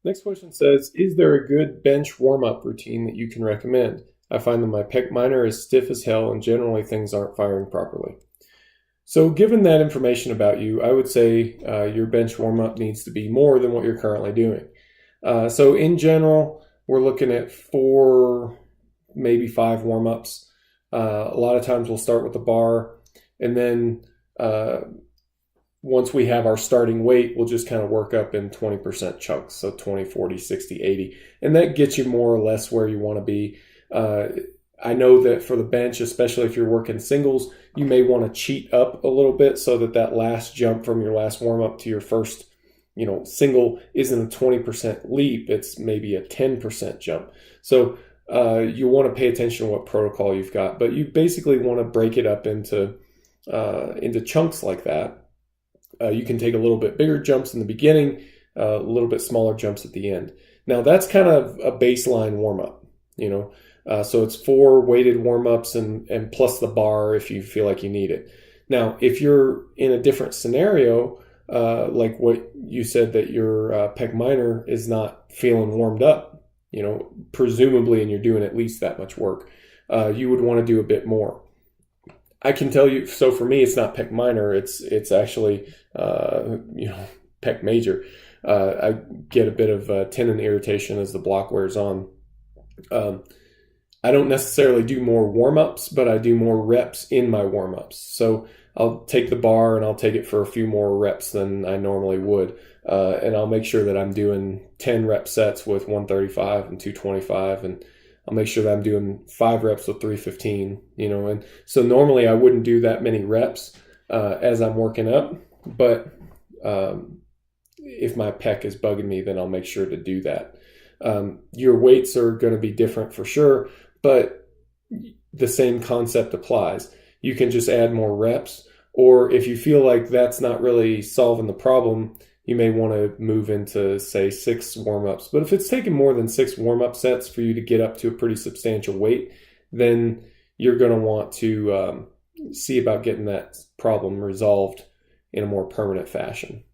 Next question says, is there a good bench warm-up routine that you can recommend? I find that my pec minor is stiff as hell and generally things aren't firing properly. So given that information about you, I would say your bench warm-up needs to be more than what you're currently doing. So in general, we're looking at 4, maybe 5 warm-ups. A lot of times we'll start with the bar, and then once we have our starting weight, we'll just kind of work up in 20% chunks. So 20, 40, 60, 80. And that gets you more or less where you want to be. I know that for the bench, especially if you're working singles, you may want to cheat up a little bit so that that last jump from your last warm-up to your first single isn't a 20% leap. It's maybe a 10% jump. So you want to pay attention to what protocol you've got. But you basically want to break it up into chunks like that. You can take a little bit bigger jumps in the beginning, a little bit smaller jumps at the end. Now that's kind of a baseline warm-up, so it's 4 weighted warm-ups and plus the bar if you feel like you need it. Now, if you're in a different scenario, like what you said that your pec minor is not feeling warmed up, presumably, and you're doing at least that much work, you would want to do a bit more. I can tell you, so for me, it's not pec minor. It's actually, pec major. I get a bit of tendon irritation as the block wears on. I don't necessarily do more warm-ups, but I do more reps in my warm-ups. So I'll take the bar and I'll take it for a few more reps than I normally would. And I'll make sure that I'm doing 10 rep sets with 135 and 225, and I'll make sure that I'm doing 5 reps with 315, and so normally I wouldn't do that many reps as I'm working up, but if my pec is bugging me, then I'll make sure to do that. Your weights are going to be different for sure, but the same concept applies. You can just add more reps, or if you feel like that's not really solving the problem, you may want to move into, say, 6 warm-ups. But if it's taking more than 6 warm-up sets for you to get up to a pretty substantial weight, then you're going to want to see about getting that problem resolved in a more permanent fashion.